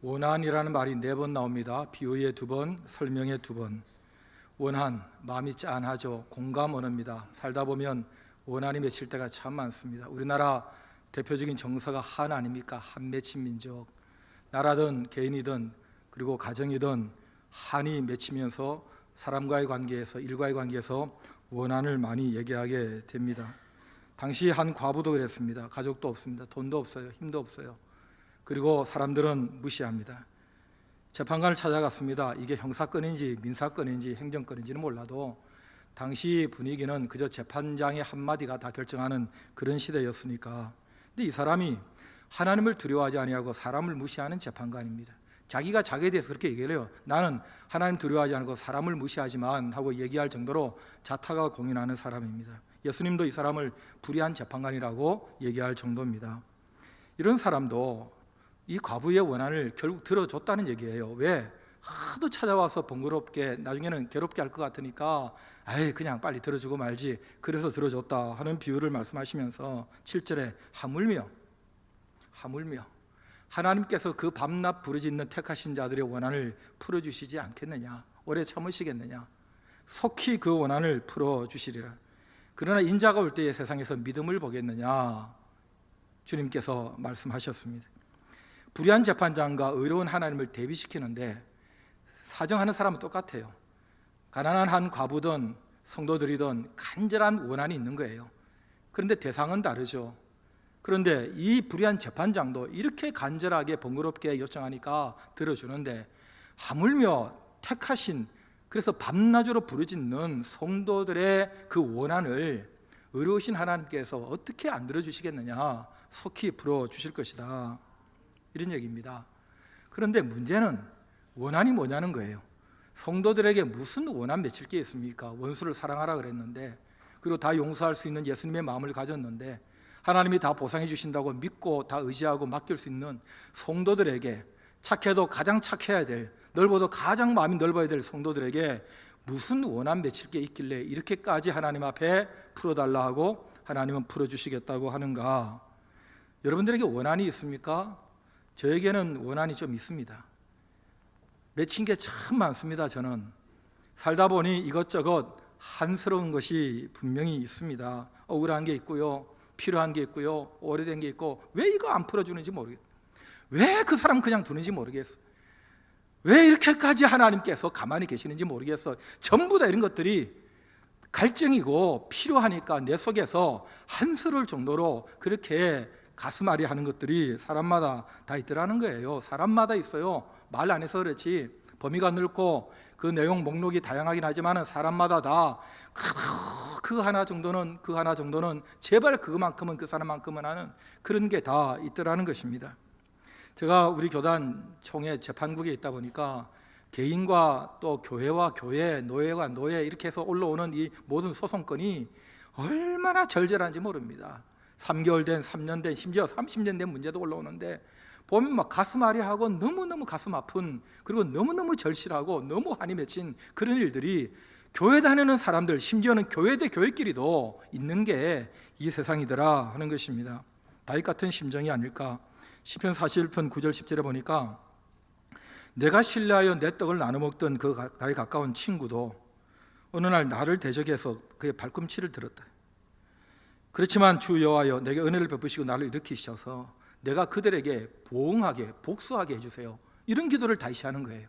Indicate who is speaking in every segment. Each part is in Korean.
Speaker 1: 원한이라는 말이 4번 나옵니다. 비유에 2번, 설명에 2번. 원한, 마음이 짠하죠. 공감 언어입니다. 살다 보면 원한이 맺힐 때가 참 많습니다. 우리나라 대표적인 정서가 한 아닙니까? 한 맺힌 민족. 나라든 개인이든 그리고 가정이든 한이 맺히면서 사람과의 관계에서, 일과의 관계에서 원한을 많이 얘기하게 됩니다. 당시 한 과부도 그랬습니다. 가족도 없습니다. 돈도 없어요. 힘도 없어요. 그리고 사람들은 무시합니다. 재판관을 찾아갔습니다. 이게 형사건인지 민사건인지 행정건인지는 몰라도 당시 분위기는 그저 재판장의 한마디가 다 결정하는 그런 시대였으니까. 근데 이 사람이 하나님을 두려워하지 아니하고 사람을 무시하는 재판관입니다. 자기가 자기에 대해서 그렇게 얘기를 해요. 나는 하나님 두려워하지 않고 사람을 무시하지만 하고 얘기할 정도로 자타가 공인하는 사람입니다. 예수님도 이 사람을 불의한 재판관이라고 얘기할 정도입니다. 이런 사람도 이 과부의 원한을 결국 들어줬다는 얘기예요. 왜? 하도 찾아와서 번거롭게 나중에는 괴롭게 할 것 같으니까 아이 그냥 빨리 들어주고 말지, 그래서 들어줬다 하는 비유를 말씀하시면서 7절에 하물며 하나님께서 그 밤낮 부르짖는 택하신 자들의 원한을 풀어주시지 않겠느냐, 오래 참으시겠느냐, 속히 그 원한을 풀어주시리라. 그러나 인자가 올 때에 세상에서 믿음을 보겠느냐, 주님께서 말씀하셨습니다. 불의한 재판장과 의로운 하나님을 대비시키는데 사정하는 사람은 똑같아요. 가난한 한 과부든 성도들이든 간절한 원한이 있는 거예요. 그런데 대상은 다르죠. 그런데 이 불의한 재판장도 이렇게 간절하게 번거롭게 요청하니까 들어주는데 하물며 택하신, 그래서 밤낮으로 부르짖는 성도들의 그 원한을 의로우신 하나님께서 어떻게 안 들어주시겠느냐, 속히 풀어주실 것이다, 이런 얘기입니다. 그런데 문제는 원한이 뭐냐는 거예요. 성도들에게 무슨 원한 맺힐 게 있습니까? 원수를 사랑하라 그랬는데, 그리고 다 용서할 수 있는 예수님의 마음을 가졌는데, 하나님이 다 보상해 주신다고 믿고 다 의지하고 맡길 수 있는 성도들에게, 착해도 가장 착해야 될, 넓어도 가장 마음이 넓어야 될 성도들에게 무슨 원한 맺힐 게 있길래 이렇게까지 하나님 앞에 풀어달라 하고 하나님은 풀어주시겠다고 하는가? 여러분들에게 원한이 있습니까? 저에게는 원한이 좀 있습니다. 맺힌 게 참 많습니다. 저는 살다 보니 이것저것 한스러운 것이 분명히 있습니다. 억울한 게 있고요, 필요한 게 있고요, 오래된 게 있고, 왜 이거 안 풀어주는지 모르겠어요. 왜 그 사람 그냥 두는지 모르겠어요. 왜 이렇게까지 하나님께서 가만히 계시는지 모르겠어요. 전부 다 이런 것들이 갈증이고 필요하니까 내 속에서 한스러울 정도로 그렇게 가슴앓이 하는 것들이 사람마다 다 있더라는 거예요. 사람마다 있어요. 말 안 해서 그렇지 범위가 넓고 그 내용 목록이 다양하긴 하지만 사람마다 다 그 하나 정도는 제발 그만큼은 그 사람만큼은 하는 그런 게 다 있더라는 것입니다. 제가 우리 교단 총회 재판국에 있다 보니까 개인과 또 교회와 교회, 노예와 노예 이렇게 해서 올라오는 이 모든 소송건이 얼마나 절절한지 모릅니다. 3개월 된, 3년 된, 심지어 30년 된 문제도 올라오는데 보면 막 가슴 아리하고 너무너무 가슴 아픈, 그리고 너무너무 절실하고 너무 한이 맺힌 그런 일들이 교회 다니는 사람들, 심지어는 교회 대 교회끼리도 있는 게 이 세상이더라 하는 것입니다. 다윗 같은 심정이 아닐까. 시편 41편 9절 10절에 보니까 내가 신뢰하여 내 떡을 나눠 먹던 그 나의 가까운 친구도 어느 날 나를 대적해서 그의 발꿈치를 들었다. 그렇지만 주 여호와여 내게 은혜를 베푸시고 나를 일으키셔서 내가 그들에게 보응하게 복수하게 해주세요. 이런 기도를 다시 하는 거예요.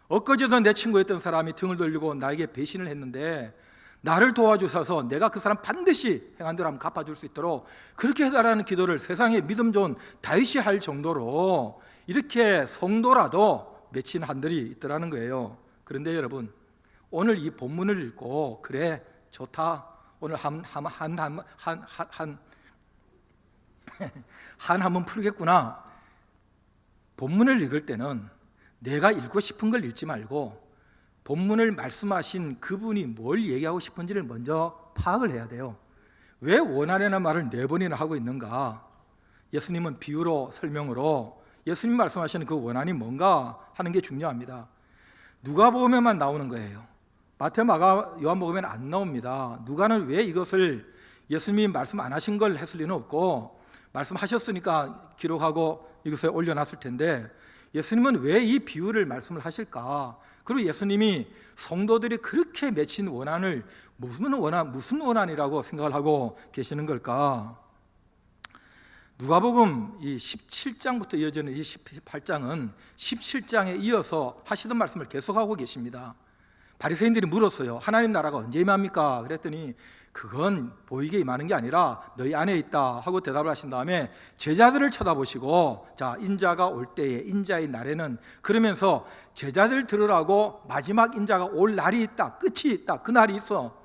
Speaker 1: 엊그제도 내 친구였던 사람이 등을 돌리고 나에게 배신을 했는데 나를 도와주셔서 내가 그 사람 반드시 행한 대로 하면 갚아줄 수 있도록 그렇게 해달라는 기도를 세상에 믿음 좋은 다윗이 할 정도로 이렇게 성도라도 맺힌 한들이 있더라는 거예요. 그런데 여러분, 오늘 이 본문을 읽고 그래 좋다, 오늘 한번 풀겠구나. 본문을 읽을 때는 내가 읽고 싶은 걸 읽지 말고 본문을 말씀하신 그분이 뭘 얘기하고 싶은지를 먼저 파악을 해야 돼요. 왜 원한이라는 말을 4번이나 하고 있는가? 예수님은 비유로 설명으로 예수님 말씀하시는 그 원한이 뭔가 하는 게 중요합니다. 누가복음에만 나오는 거예요. 마태, 마가, 요한복음에는 안 나옵니다. 누가는 왜 이것을 예수님이 말씀 안 하신 걸 했을 리는 없고 말씀하셨으니까 기록하고 이것에 올려놨을 텐데, 예수님은 왜 이 비유를 말씀을 하실까? 그리고 예수님이 성도들이 그렇게 맺힌 원한을 무슨 원한이라고 생각을 하고 계시는 걸까? 누가복음 이 17장부터 이어지는 이 18장은 17장에 이어서 하시던 말씀을 계속하고 계십니다. 바리새인들이 물었어요. 하나님 나라가 언제 임합니까? 그랬더니 그건 보이게 임하는 게 아니라 너희 안에 있다 하고 대답을 하신 다음에 제자들을 쳐다보시고, 자, 인자가 올 때에, 인자의 날에는, 그러면서 제자들 들으라고 마지막 인자가 올 날이 있다, 끝이 있다, 그 날이 있어.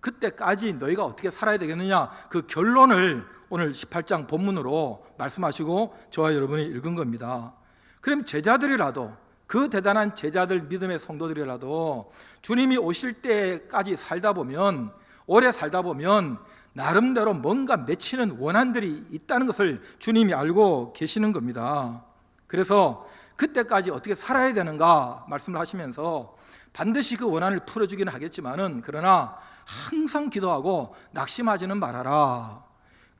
Speaker 1: 그때까지 너희가 어떻게 살아야 되겠느냐, 그 결론을 오늘 18장 본문으로 말씀하시고 저와 여러분이 읽은 겁니다. 그럼 제자들이라도, 그 대단한 제자들, 믿음의 성도들이라도 주님이 오실 때까지 살다 보면, 오래 살다 보면 나름대로 뭔가 맺히는 원한들이 있다는 것을 주님이 알고 계시는 겁니다. 그래서 그때까지 어떻게 살아야 되는가 말씀을 하시면서 반드시 그 원한을 풀어주기는 하겠지만은, 그러나 항상 기도하고 낙심하지는 말아라.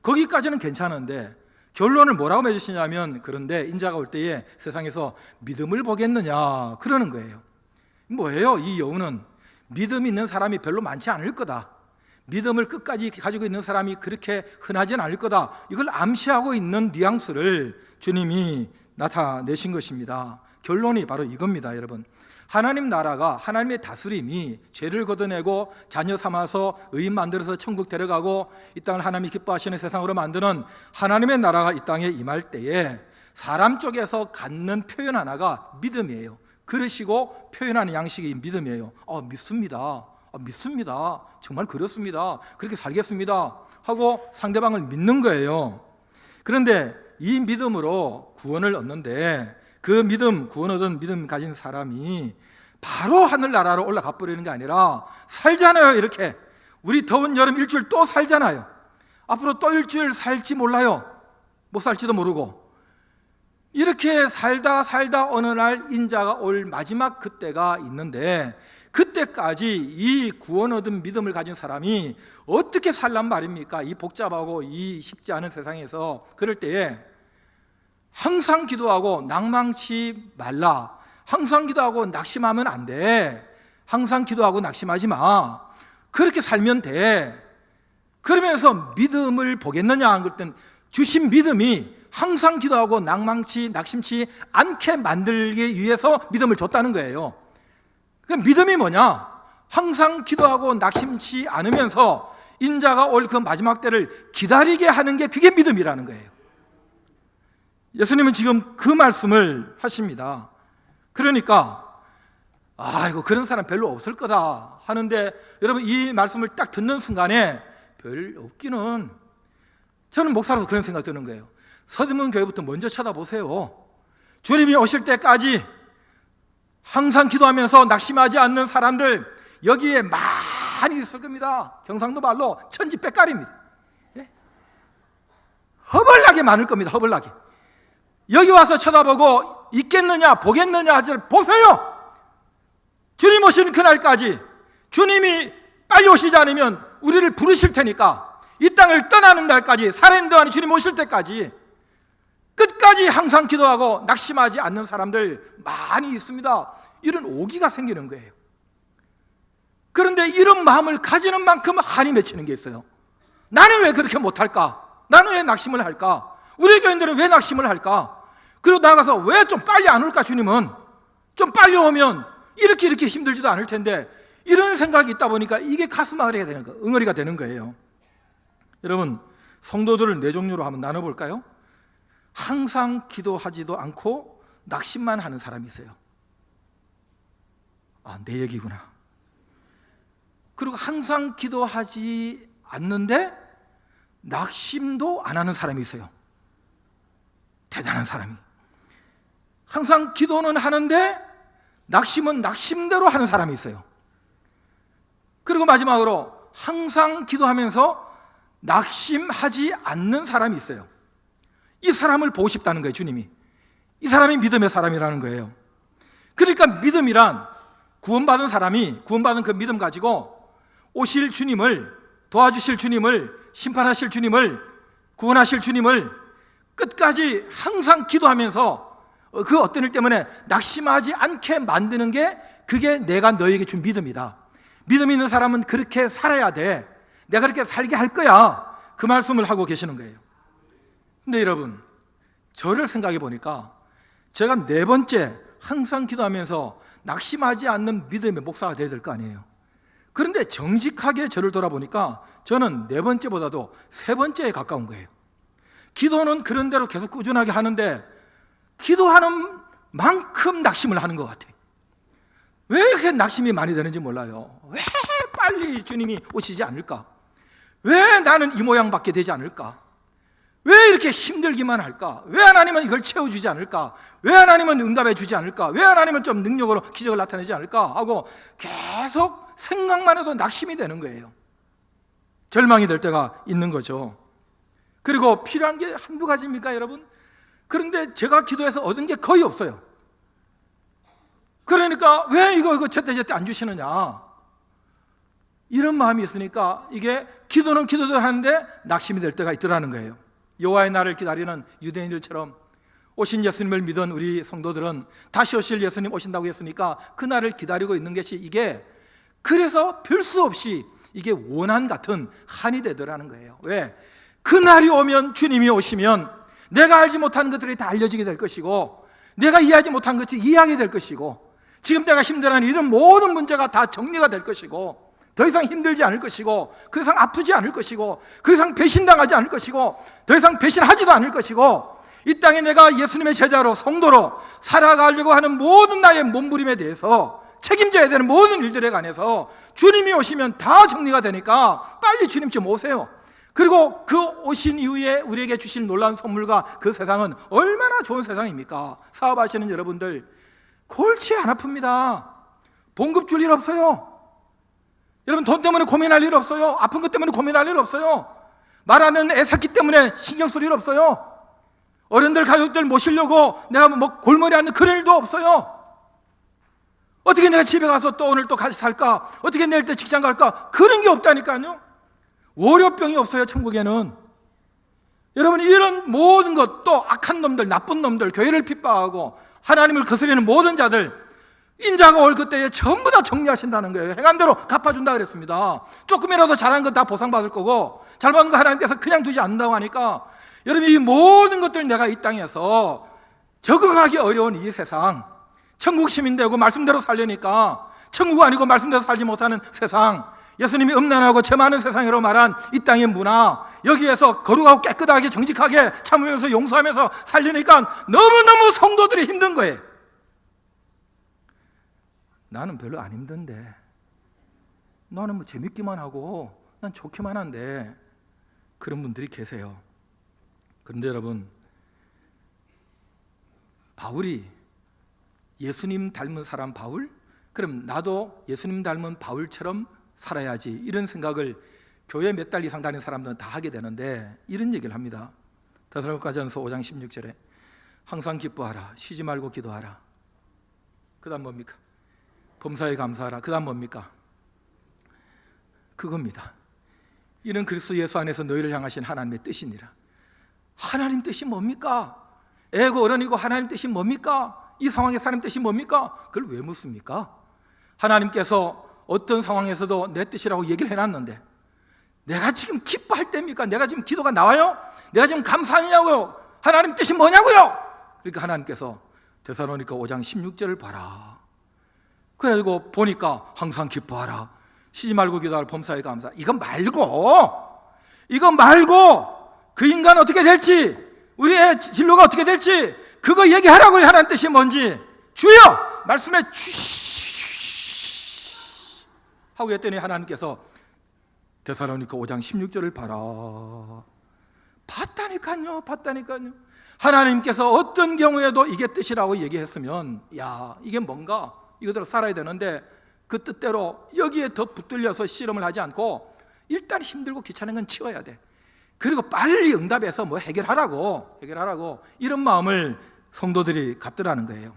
Speaker 1: 거기까지는 괜찮은데 결론을 뭐라고 맺으시냐면, 그런데 인자가 올 때에 세상에서 믿음을 보겠느냐, 그러는 거예요. 뭐예요? 이 여우는 믿음 있는 사람이 별로 많지 않을 거다, 믿음을 끝까지 가지고 있는 사람이 그렇게 흔하진 않을 거다, 이걸 암시하고 있는 뉘앙스를 주님이 나타내신 것입니다. 결론이 바로 이겁니다. 여러분, 하나님 나라가, 하나님의 다스림이 죄를 걷어내고 자녀 삼아서 의인 만들어서 천국 데려가고 이 땅을 하나님이 기뻐하시는 세상으로 만드는 하나님의 나라가 이 땅에 임할 때에 사람 쪽에서 갖는 표현 하나가 믿음이에요. 그러시고 표현하는 양식이 믿음이에요. 믿습니다. 믿습니다. 정말 그렇습니다. 그렇게 살겠습니다 하고 상대방을 믿는 거예요. 그런데 이 믿음으로 구원을 얻는데, 그 믿음, 구원 얻은 믿음 가진 사람이 바로 하늘나라로 올라가 버리는 게 아니라 살잖아요. 이렇게 우리 더운 여름 일주일 또 살잖아요. 앞으로 또 일주일 살지 몰라요. 못 살지도 모르고. 이렇게 살다 어느 날 인자가 올 마지막 그때가 있는데, 그때까지 이 구원 얻은 믿음을 가진 사람이 어떻게 살란 말입니까? 이 복잡하고 이 쉽지 않은 세상에서. 그럴 때에 항상 기도하고 낙망치 말라. 항상 기도하고 낙심하면 안 돼. 항상 기도하고 낙심하지 마. 그렇게 살면 돼. 그러면서 믿음을 보겠느냐 한 것은, 주신 믿음이 항상 기도하고 낙심치 않게 만들기 위해서 믿음을 줬다는 거예요. 그 믿음이 뭐냐? 항상 기도하고 낙심치 않으면서 인자가 올 그 마지막 때를 기다리게 하는 게, 그게 믿음이라는 거예요. 예수님은 지금 그 말씀을 하십니다. 그러니까 이거 그런 사람 별로 없을 거다 하는데, 여러분 이 말씀을 딱 듣는 순간에 별 없기는, 저는 목사로서 그런 생각 드는 거예요. 서대문 교회부터 먼저 쳐다보세요. 주님이 오실 때까지 항상 기도하면서 낙심하지 않는 사람들 여기에 많이 있을 겁니다. 경상도 말로 천지백갈입니다. 허벌나게 많을 겁니다. 허벌나게. 여기 와서 쳐다보고 있겠느냐 보겠느냐 하지 보세요. 주님 오시는 그날까지, 주님이 빨리 오시지 않으면 우리를 부르실 테니까 이 땅을 떠나는 날까지, 살아있는 동안에 주님 오실 때까지 끝까지 항상 기도하고 낙심하지 않는 사람들 많이 있습니다. 이런 오기가 생기는 거예요. 그런데 이런 마음을 가지는 만큼 한이 맺히는 게 있어요. 나는 왜 그렇게 못할까? 나는 왜 낙심을 할까? 우리 교인들은 왜 낙심을 할까? 그리고 나가서 왜 좀 빨리 안 올까? 주님은 좀 빨리 오면 이렇게 힘들지도 않을 텐데, 이런 생각이 있다 보니까 이게 가슴앓이가 되는 거예요. 응어리가 되는 거예요. 여러분, 성도들을 네 종류로 한번 나눠볼까요? 항상 기도하지도 않고 낙심만 하는 사람이 있어요. 내 얘기구나. 그리고 항상 기도하지 않는데 낙심도 안 하는 사람이 있어요. 대단한 사람이. 항상 기도는 하는데 낙심은 낙심대로 하는 사람이 있어요. 그리고 마지막으로 항상 기도하면서 낙심하지 않는 사람이 있어요. 이 사람을 보고 싶다는 거예요. 주님이. 이 사람이 믿음의 사람이라는 거예요. 그러니까 믿음이란, 구원받은 사람이 구원받은 그 믿음 가지고 오실 주님을, 도와주실 주님을, 심판하실 주님을, 구원하실 주님을 끝까지 항상 기도하면서 그 어떤 일 때문에 낙심하지 않게 만드는 게 그게 내가 너에게 준 믿음이다. 믿음 있는 사람은 그렇게 살아야 돼. 내가 그렇게 살게 할 거야. 그 말씀을 하고 계시는 거예요. 근데 여러분, 저를 생각해 보니까 제가 4번째 항상 기도하면서 낙심하지 않는 믿음의 목사가 되어야 될 거 아니에요. 그런데 정직하게 저를 돌아보니까 저는 4번째보다도 3번째에 가까운 거예요. 기도는 그런 대로 계속 꾸준하게 하는데 기도하는 만큼 낙심을 하는 것 같아요. 왜 이렇게 낙심이 많이 되는지 몰라요. 왜 빨리 주님이 오시지 않을까? 왜 나는 이 모양밖에 되지 않을까? 왜 이렇게 힘들기만 할까? 왜 하나님은 이걸 채워주지 않을까? 왜 하나님은 응답해 주지 않을까? 왜 하나님은 좀 능력으로 기적을 나타내지 않을까? 하고 계속 생각만 해도 낙심이 되는 거예요. 절망이 될 때가 있는 거죠. 그리고 필요한 게 한두 가지입니까, 여러분? 그런데 제가 기도해서 얻은 게 거의 없어요. 그러니까 왜 이거 제때 안 주시느냐, 이런 마음이 있으니까 이게 기도는 기도대로 하는데 낙심이 될 때가 있더라는 거예요. 여호와의 날을 기다리는 유대인들처럼 오신 예수님을 믿은 우리 성도들은 다시 오실 예수님 오신다고 했으니까 그 날을 기다리고 있는 것이 이게 그래서 별 수 없이 이게 원한 같은 한이 되더라는 거예요. 왜? 그 날이 오면, 주님이 오시면 내가 알지 못하는 것들이 다 알려지게 될 것이고 내가 이해하지 못한 것들이 이해하게 될 것이고 지금 내가 힘들어하는 이런 모든 문제가 다 정리가 될 것이고 더 이상 힘들지 않을 것이고 더 이상 아프지 않을 것이고 더 이상 배신당하지 않을 것이고 더 이상 배신하지도 않을 것이고 이 땅에 내가 예수님의 제자로 성도로 살아가려고 하는 모든 나의 몸부림에 대해서 책임져야 되는 모든 일들에 관해서 주님이 오시면 다 정리가 되니까 빨리 주님 좀 오세요. 그리고 그 오신 이후에 우리에게 주신 놀라운 선물과 그 세상은 얼마나 좋은 세상입니까? 사업하시는 여러분들 골치 안 아픕니다. 봉급 줄 일 없어요. 여러분 돈 때문에 고민할 일 없어요. 아픈 것 때문에 고민할 일 없어요. 말하는 애새끼 때문에 신경 쓸 일 없어요. 어른들 가족들 모시려고 내가 뭐 골머리 하는 그런 일도 없어요. 어떻게 내가 집에 가서 또 오늘 또 같이 살까? 어떻게 내일 때 직장 갈까? 그런 게 없다니까요. 월요병이 없어요, 천국에는. 여러분 이런 모든 것, 또 악한 놈들, 나쁜 놈들, 교회를 핍박하고 하나님을 거스르는 모든 자들, 인자가 올 그때에 전부 다 정리하신다는 거예요. 행한 대로 갚아준다 그랬습니다. 조금이라도 잘한 건 다 보상받을 거고 잘 받은 거 하나님께서 그냥 두지 않는다고 하니까 여러분 이 모든 것들 내가 이 땅에서 적응하기 어려운 이 세상, 천국 시민 되고 말씀대로 살려니까 천국 아니고 말씀대로 살지 못하는 세상, 예수님이 음란하고 죄 많은 세상으로 말한 이 땅의 문화, 여기에서 거룩하고 깨끗하게 정직하게 참으면서 용서하면서 살려니까 너무너무 성도들이 힘든 거예요. 나는 별로 안 힘든데, 나는 뭐 재밌기만 하고 난 좋기만 한데, 그런 분들이 계세요. 그런데 여러분, 바울이 예수님 닮은 사람 바울? 그럼 나도 예수님 닮은 바울처럼 살아야지, 이런 생각을 교회 몇 달 이상 다니는 사람들은 다 하게 되는데 이런 얘기를 합니다. 데살로니가전서 5장 16절에 항상 기뻐하라, 쉬지 말고 기도하라. 그 다음 뭡니까? 범사에 감사하라. 그 다음 뭡니까? 그겁니다. 이는 그리스도 예수 안에서 너희를 향하신 하나님의 뜻이니라. 하나님 뜻이 뭡니까? 애고 어른이고 하나님 뜻이 뭡니까? 이 상황에서 하나님 뜻이 뭡니까? 그걸 왜 묻습니까? 하나님께서 어떤 상황에서도 내 뜻이라고 얘기를 해놨는데 내가 지금 기뻐할 때입니까? 내가 지금 기도가 나와요? 내가 지금 감사하냐고요? 하나님 뜻이 뭐냐고요? 그러니까 하나님께서 데살로니가 5장 16절을 봐라. 그래가지고 보니까 항상 기뻐하라, 쉬지 말고 기도하라, 범사에 감사. 이거 말고 그 인간 어떻게 될지, 우리의 진로가 어떻게 될지 그거 얘기하라고요. 하나님 뜻이 뭔지 주여 말씀해 주시 하고 했더니 하나님께서 데살로니가 5장 16절을 봐라. 봤다니까요. 하나님께서 어떤 경우에도 이게 뜻이라고 얘기했으면, 야, 이게 뭔가 이거대로 살아야 되는데 그 뜻대로 여기에 더 붙들려서 실험을 하지 않고 일단 힘들고 귀찮은 건 치워야 돼. 그리고 빨리 응답해서 뭐 해결하라고 이런 마음을 성도들이 갖더라는 거예요.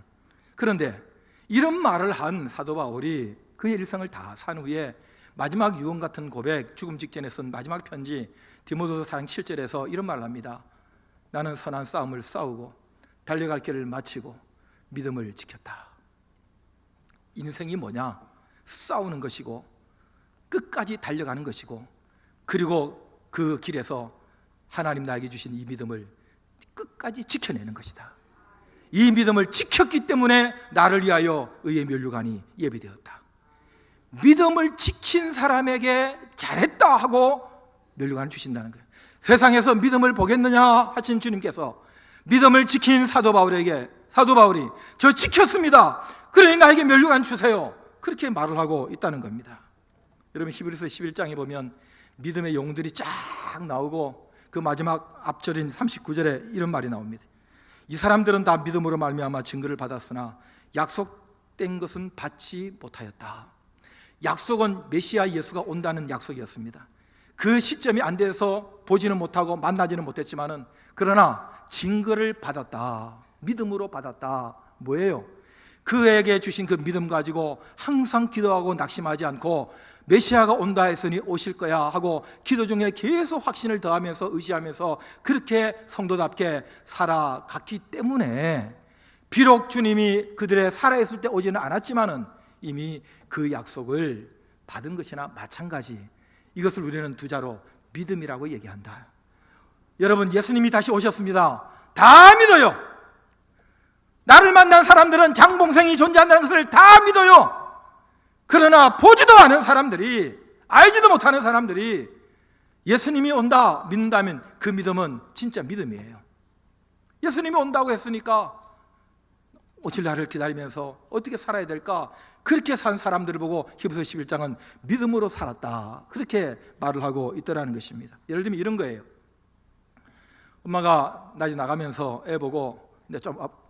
Speaker 1: 그런데 이런 말을 한 사도 바울이 그의 일생을 다 산 후에 마지막 유언 같은 고백, 죽음 직전에 쓴 마지막 편지 디모데후서 4장 7절에서 이런 말을 합니다. 나는 선한 싸움을 싸우고 달려갈 길을 마치고 믿음을 지켰다. 인생이 뭐냐? 싸우는 것이고 끝까지 달려가는 것이고, 그리고 그 길에서 하나님 나에게 주신 이 믿음을 끝까지 지켜내는 것이다. 이 믿음을 지켰기 때문에 나를 위하여 의의 면류관이 예비되었다. 믿음을 지킨 사람에게 잘했다 하고 면류관을 주신다는 거예요. 세상에서 믿음을 보겠느냐 하신 주님께서 믿음을 지킨 사도 바울이 저 지켰습니다, 그러니 나에게 면류관 주세요, 그렇게 말을 하고 있다는 겁니다. 여러분, 히브리서 11장에 보면 믿음의 용들이 쫙 나오고 그 마지막 앞절인 39절에 이런 말이 나옵니다. 이 사람들은 다 믿음으로 말미암아 증거를 받았으나 약속된 것은 받지 못하였다. 약속은 메시아 예수가 온다는 약속이었습니다. 그 시점이 안 돼서 보지는 못하고 만나지는 못했지만은, 그러나 증거를 받았다. 믿음으로 받았다. 뭐예요? 그에게 주신 그 믿음 가지고 항상 기도하고 낙심하지 않고 메시아가 온다 했으니 오실 거야 하고 기도 중에 계속 확신을 더하면서 의지하면서 그렇게 성도답게 살아갔기 때문에, 비록 주님이 그들의 살아있을 때 오지는 않았지만은 이미 그 약속을 받은 것이나 마찬가지. 이것을 우리는 두 자로 믿음이라고 얘기한다. 여러분, 예수님이 다시 오셨습니다. 다 믿어요. 나를 만난 사람들은 장봉생이 존재한다는 것을 다 믿어요. 그러나 보지도 않은 사람들이, 알지도 못하는 사람들이 예수님이 온다 믿는다면 그 믿음은 진짜 믿음이에요. 예수님이 온다고 했으니까 오실 날을 기다리면서 어떻게 살아야 될까, 그렇게 산 사람들을 보고 히브리서 11장은 믿음으로 살았다, 그렇게 말을 하고 있더라는 것입니다. 예를 들면 이런 거예요. 엄마가 낮에 나가면서 애 보고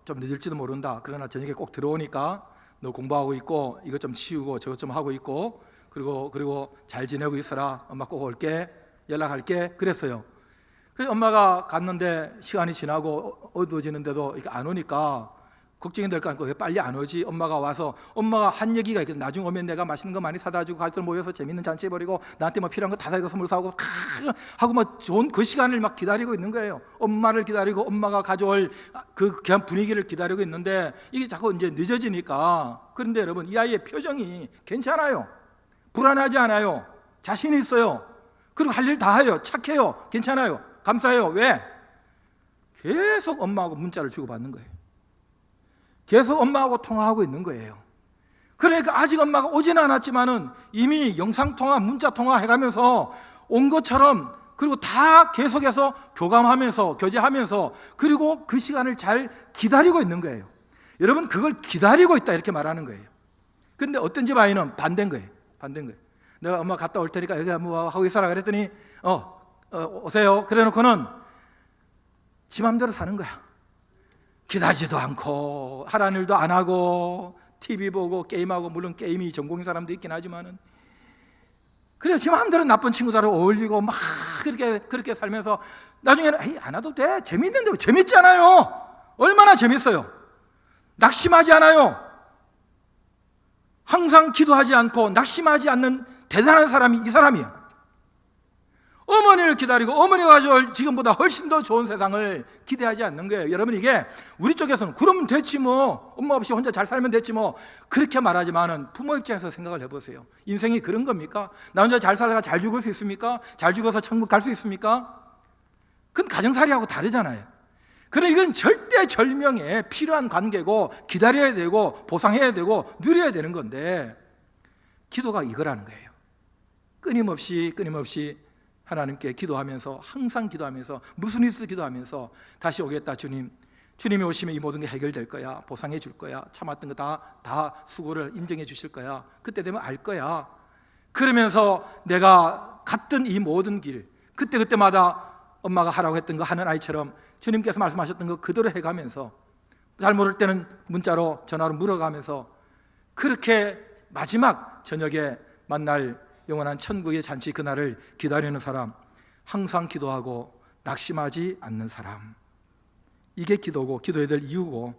Speaker 1: 좀 늦을지도 모른다, 그러나 저녁에 꼭 들어오니까 너 공부하고 있고 이것 좀 치우고 저것 좀 하고 있고 그리고 잘 지내고 있어라, 엄마 꼭 올게, 연락할게, 그랬어요. 그래서 엄마가 갔는데 시간이 지나고 어두워지는데도 이렇게 안 오니까 걱정이 될 거 아니고 왜 빨리 안 오지? 엄마가 와서, 엄마가 한 얘기가 있거든. 나중에 오면 내가 맛있는 거 많이 사다 주고 가족들 모여서 재밌는 잔치 해버리고 나한테 뭐 필요한 거 다 사고 선물 사고 하고 막 좋은 그 시간을 막 기다리고 있는 거예요. 엄마를 기다리고 엄마가 가져올 그 그냥 분위기를 기다리고 있는데 이게 자꾸 이제 늦어지니까. 그런데 여러분, 이 아이의 표정이 괜찮아요. 불안하지 않아요. 자신이 있어요. 그리고 할 일 다 해요. 착해요. 괜찮아요. 감사해요. 왜? 계속 엄마하고 문자를 주고받는 거예요. 계속 엄마하고 통화하고 있는 거예요. 그러니까 아직 엄마가 오지는 않았지만은 이미 영상통화, 문자통화 해가면서 온 것처럼, 그리고 다 계속해서 교감하면서, 교제하면서, 그리고 그 시간을 잘 기다리고 있는 거예요. 여러분, 그걸 기다리고 있다 이렇게 말하는 거예요. 그런데 어떤 집 아이는 반대인 거예요. 반대인 거예요. 내가 엄마 갔다 올 테니까 여기 뭐 하고 있어라 그랬더니 오세요. 그래 놓고는 지 맘대로 사는 거야. 기다리지도 않고 하라는 일도 안 하고 TV 보고 게임하고, 물론 게임이 전공인 사람도 있긴 하지만은, 그래 지 마음대로 나쁜 친구들하고 어울리고 막 그렇게 살면서 나중에는 에이, 안 와도 돼, 재밌는데. 재밌잖아요. 얼마나 재밌어요. 낙심하지 않아요. 항상 기도하지 않고 낙심하지 않는 대단한 사람이 이 사람이에요. 어머니를 기다리고 어머니가 가져올 지금보다 훨씬 더 좋은 세상을 기대하지 않는 거예요. 여러분, 이게 우리 쪽에서는 그러면 됐지 뭐, 엄마 없이 혼자 잘 살면 됐지 뭐, 그렇게 말하지만은 부모 입장에서 생각을 해보세요. 인생이 그런 겁니까? 나 혼자 잘 살다가 잘 죽을 수 있습니까? 잘 죽어서 천국 갈 수 있습니까? 그건 가정살이하고 다르잖아요. 그러나 이건 절대절명에 필요한 관계고 기다려야 되고 보상해야 되고 누려야 되는 건데, 기도가 이거라는 거예요. 끊임없이 하나님께 기도하면서, 항상 기도하면서, 무슨 일을 기도하면서 다시 오겠다 주님, 주님이 오시면 이 모든 게 해결될 거야, 보상해 줄 거야, 참았던 거 다 수고를 인정해 주실 거야, 그때 되면 알 거야. 그러면서 내가 갔던 이 모든 길, 그때마다 엄마가 하라고 했던 거 하는 아이처럼 주님께서 말씀하셨던 거 그대로 해가면서, 잘 모를 때는 문자로 전화로 물어가면서, 그렇게 마지막 저녁에 만날 영원한 천국의 잔치 그날을 기다리는 사람, 항상 기도하고 낙심하지 않는 사람, 이게 기도고 기도해야 될 이유고,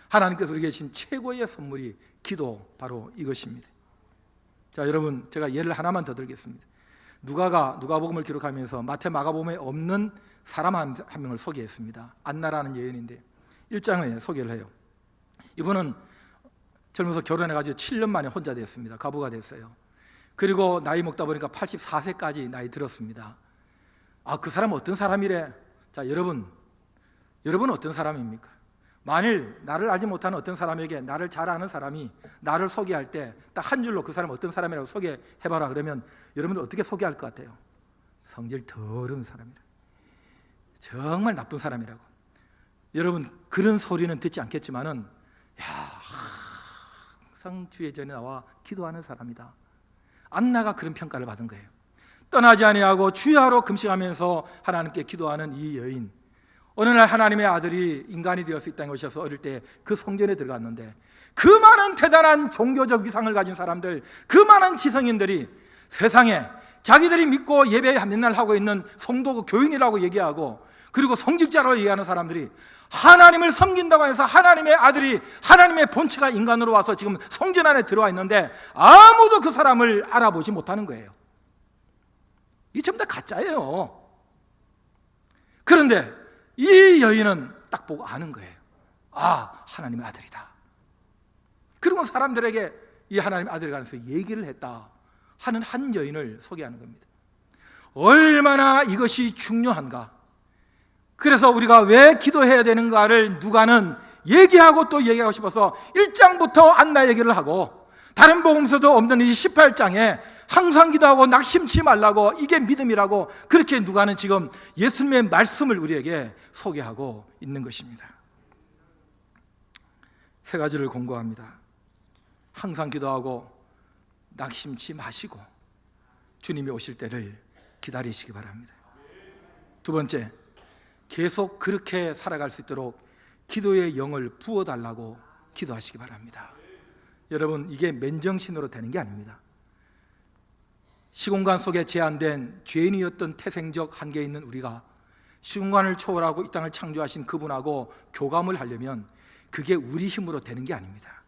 Speaker 1: 하나님께서 우리에게 주신 최고의 선물이 기도, 바로 이것입니다. 자, 여러분, 제가 예를 하나만 더 들겠습니다. 누가복음을 기록하면서 마태, 마가복음에 없는 사람 한 명을 소개했습니다. 안나라는 여인인데, 1장에 소개를 해요. 이분은 젊어서 결혼해가지고 7년 만에 혼자 됐습니다. 가부가 됐어요. 그리고 나이 먹다 보니까 84세까지 나이 들었습니다. 그 사람 어떤 사람이래? 자, 여러분 어떤 사람입니까? 만일 나를 알지 못하는 어떤 사람에게 나를 잘 아는 사람이 나를 소개할 때 딱 한 줄로 그 사람 어떤 사람이라고 소개해봐라 그러면 여러분은 어떻게 소개할 것 같아요? 성질 더러운 사람이라, 정말 나쁜 사람이라고. 여러분 그런 소리는 듣지 않겠지만은 항상 주의 전에 나와 기도하는 사람이다, 안나가 그런 평가를 받은 거예요. 떠나지 아니하고 주야로 금식하면서 하나님께 기도하는 이 여인, 어느 날 하나님의 아들이 인간이 되어서 이 땅에 오셔서 어릴 때 그 성전에 들어갔는데 그 많은 대단한 종교적 위상을 가진 사람들, 그 많은 지성인들이 세상에 자기들이 믿고 예배 맨날 하고 있는 성도 교인이라고 얘기하고, 그리고 성직자로 얘기하는 사람들이 하나님을 섬긴다고 해서 하나님의 아들이, 하나님의 본체가 인간으로 와서 지금 성전 안에 들어와 있는데 아무도 그 사람을 알아보지 못하는 거예요. 이게 전부 다 가짜예요. 그런데 이 여인은 딱 보고 아는 거예요. 하나님의 아들이다. 그리고 사람들에게 이 하나님의 아들에 관해서 얘기를 했다 하는 한 여인을 소개하는 겁니다. 얼마나 이것이 중요한가. 그래서 우리가 왜 기도해야 되는가를 누가는 얘기하고 또 얘기하고 싶어서 1장부터 안나 얘기를 하고, 다른 복음서도 없는 이 18장에 항상 기도하고 낙심치 말라고, 이게 믿음이라고, 그렇게 누가는 지금 예수님의 말씀을 우리에게 소개하고 있는 것입니다. 세 가지를 공고합니다. 항상 기도하고 낙심치 마시고 주님이 오실 때를 기다리시기 바랍니다. 두 번째, 계속 그렇게 살아갈 수 있도록 기도의 영을 부어달라고 기도하시기 바랍니다. 여러분, 이게 맨정신으로 되는 게 아닙니다. 시공간 속에 제한된 죄인이었던 태생적 한계에 있는 우리가 시공간을 초월하고 이 땅을 창조하신 그분하고 교감을 하려면 그게 우리 힘으로 되는 게 아닙니다.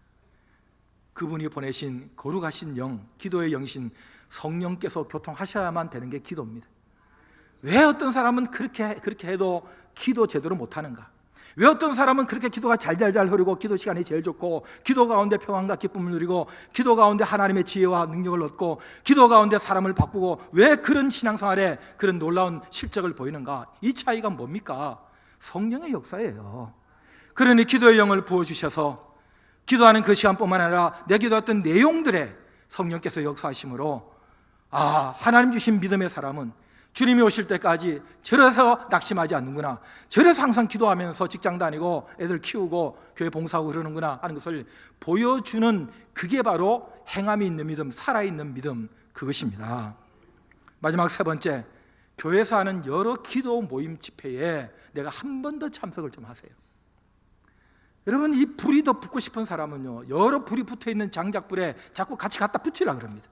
Speaker 1: 그분이 보내신 거룩하신 영, 기도의 영이신 성령께서 교통하셔야만 되는 게 기도입니다. 왜 어떤 사람은 그렇게 해도 기도 제대로 못하는가? 왜 어떤 사람은 그렇게 기도가 잘잘잘 흐르고 기도 시간이 제일 좋고, 기도 가운데 평안과 기쁨을 누리고, 기도 가운데 하나님의 지혜와 능력을 얻고, 기도 가운데 사람을 바꾸고, 왜 그런 신앙생활에 그런 놀라운 실적을 보이는가? 이 차이가 뭡니까? 성령의 역사예요. 그러니 기도의 영을 부어주셔서 기도하는 그 시간뿐만 아니라 내 기도했던 내용들에 성령께서 역사하심으로 하나님 주신 믿음의 사람은 주님이 오실 때까지 저래서 낙심하지 않는구나, 저래서 항상 기도하면서 직장 다니고 애들 키우고 교회 봉사하고 그러는구나 하는 것을 보여주는, 그게 바로 행함이 있는 믿음, 살아있는 믿음, 그것입니다. 마지막 세 번째, 교회에서 하는 여러 기도 모임 집회에 내가 한 번 더 참석을 좀 하세요. 여러분, 이 불이 더 붙고 싶은 사람은요, 여러 불이 붙어있는 장작불에 자꾸 같이 갖다 붙이려고 그럽니다.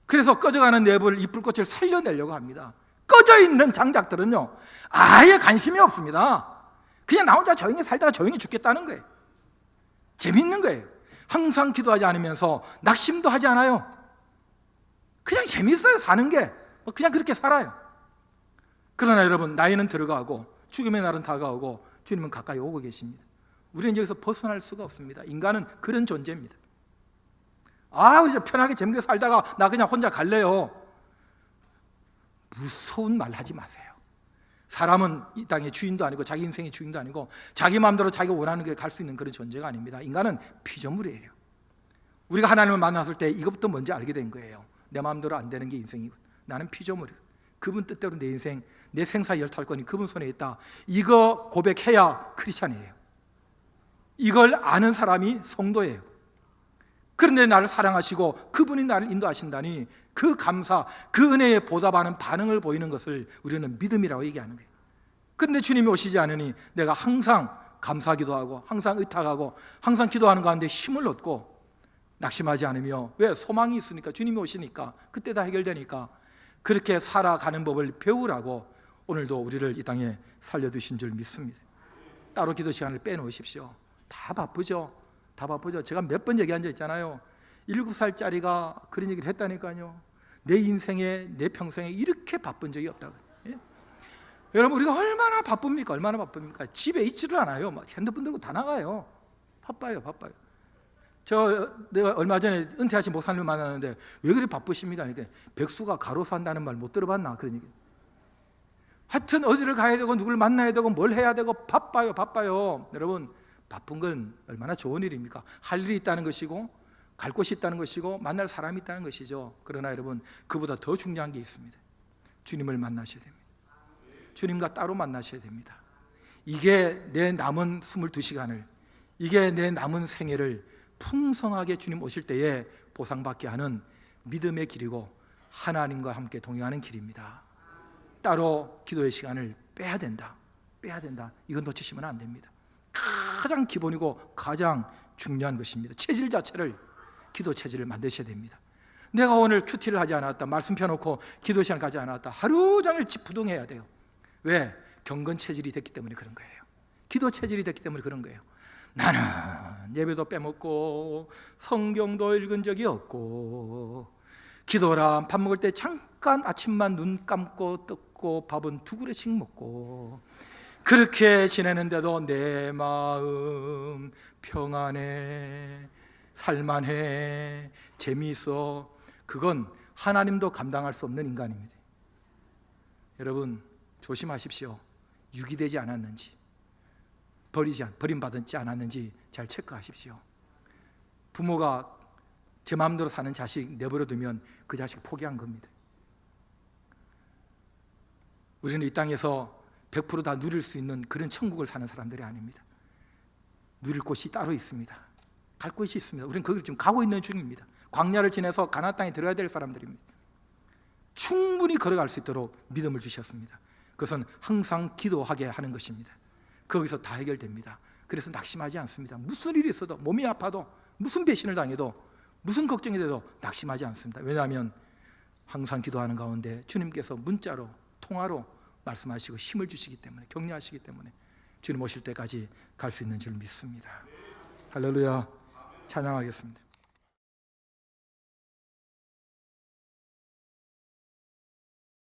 Speaker 1: 그래서 꺼져가는 내불, 이 불꽃을 살려내려고 합니다. 꺼져 있는 장작들은요, 아예 관심이 없습니다. 그냥 나 혼자 조용히 살다가 조용히 죽겠다는 거예요. 재밌는 거예요. 항상 기도하지 않으면서 낙심도 하지 않아요. 그냥 재밌어요. 사는 게 그냥 그렇게 살아요. 그러나 여러분, 나이는 들어가고 죽음의 날은 다가오고 주님은 가까이 오고 계십니다. 우리는 여기서 벗어날 수가 없습니다. 인간은 그런 존재입니다. 그래서 편하게 재밌게 살다가 나 그냥 혼자 갈래요. 무서운 말 하지 마세요. 사람은 이 땅의 주인도 아니고 자기 인생의 주인도 아니고 자기 마음대로 자기가 원하는 길 갈 수 있는 그런 존재가 아닙니다. 인간은 피조물이에요. 우리가 하나님을 만났을 때 이것부터 먼저 알게 된 거예요. 내 마음대로 안 되는 게 인생이고, 나는 피조물이에요. 그분 뜻대로 내 인생, 내 생사 열탈권이 그분 손에 있다. 이거 고백해야 크리스찬이에요. 이걸 아는 사람이 성도예요. 그런데 나를 사랑하시고 그분이 나를 인도하신다니, 그 감사, 그 은혜에 보답하는 반응을 보이는 것을 우리는 믿음이라고 얘기하는 거예요. 그런데 주님이 오시지 않으니 내가 항상 감사기도 하고 항상 의탁하고 항상 기도하는 가운데 힘을 얻고 낙심하지 않으며, 왜? 소망이 있으니까, 주님이 오시니까, 그때 다 해결되니까 그렇게 살아가는 법을 배우라고 오늘도 우리를 이 땅에 살려두신 줄 믿습니다. 따로 기도 시간을 빼놓으십시오. 다 바쁘죠. 다 바쁘죠. 제가 몇 번 얘기한 적 있잖아요. 7살짜리가 그런 얘기를 했다니까요. 내 인생에, 내 평생에 이렇게 바쁜 적이 없다고. 여러분, 우리가 얼마나 바쁩니까? 얼마나 바쁩니까? 집에 있지를 않아요. 막 핸드폰 들고 다 나가요. 바빠요. 내가 얼마 전에 은퇴하신 목사님을 만났는데 왜 그리 바쁘십니까? 그러니까 백수가 가로수 한다는 말 못 들어봤나? 그런 얘기. 하여튼 어디를 가야 되고 누구를 만나야 되고 뭘 해야 되고 바빠요. 여러분, 바쁜 건 얼마나 좋은 일입니까? 할 일이 있다는 것이고 갈 곳이 있다는 것이고 만날 사람이 있다는 것이죠. 그러나 여러분, 그보다 더 중요한 게 있습니다. 주님을 만나셔야 됩니다. 주님과 따로 만나셔야 됩니다. 이게 내 남은 22시간을, 이게 내 남은 생애를 풍성하게 주님 오실 때에 보상받게 하는 믿음의 길이고 하나님과 함께 동행하는 길입니다. 따로 기도의 시간을 빼야 된다. 이건 놓치시면 안 됩니다. 가장 기본이고 가장 중요한 것입니다. 체질 자체를, 기도 체질을 만드셔야 됩니다. 내가 오늘 큐티를 하지 않았다, 말씀 펴놓고 기도 시간 가지 않았다, 하루 종일 집부동해야 돼요. 왜? 경건 체질이 됐기 때문에 그런 거예요. 기도 체질이 됐기 때문에 그런 거예요. 나는 예배도 빼먹고 성경도 읽은 적이 없고 기도라 밥 먹을 때 잠깐 아침만 눈 감고 뜯고 밥은 2그릇씩 먹고 그렇게 지내는데도 내 마음 평안해, 살만해, 재미있어. 그건 하나님도 감당할 수 없는 인간입니다. 여러분, 조심하십시오. 유기되지 않았는지, 버림받지 않았는지 잘 체크하십시오. 부모가 제 마음대로 사는 자식 내버려두면 그 자식 포기한 겁니다. 우리는 이 땅에서 100% 다 누릴 수 있는 그런 천국을 사는 사람들이 아닙니다. 누릴 곳이 따로 있습니다. 갈 곳이 있습니다. 우리는 거기를 지금 가고 있는 중입니다. 광야를 지나서 가나안 땅에 들어가야 될 사람들입니다. 충분히 걸어갈 수 있도록 믿음을 주셨습니다. 그것은 항상 기도하게 하는 것입니다. 거기서 다 해결됩니다. 그래서 낙심하지 않습니다. 무슨 일이 있어도, 몸이 아파도, 무슨 배신을 당해도, 무슨 걱정이 돼도 낙심하지 않습니다. 왜냐하면 항상 기도하는 가운데 주님께서 문자로, 통화로 말씀하시고 힘을 주시기 때문에, 격려하시기 때문에 주님 오실 때까지 갈 수 있는 줄 믿습니다. 할렐루야. 찬양하겠습니다.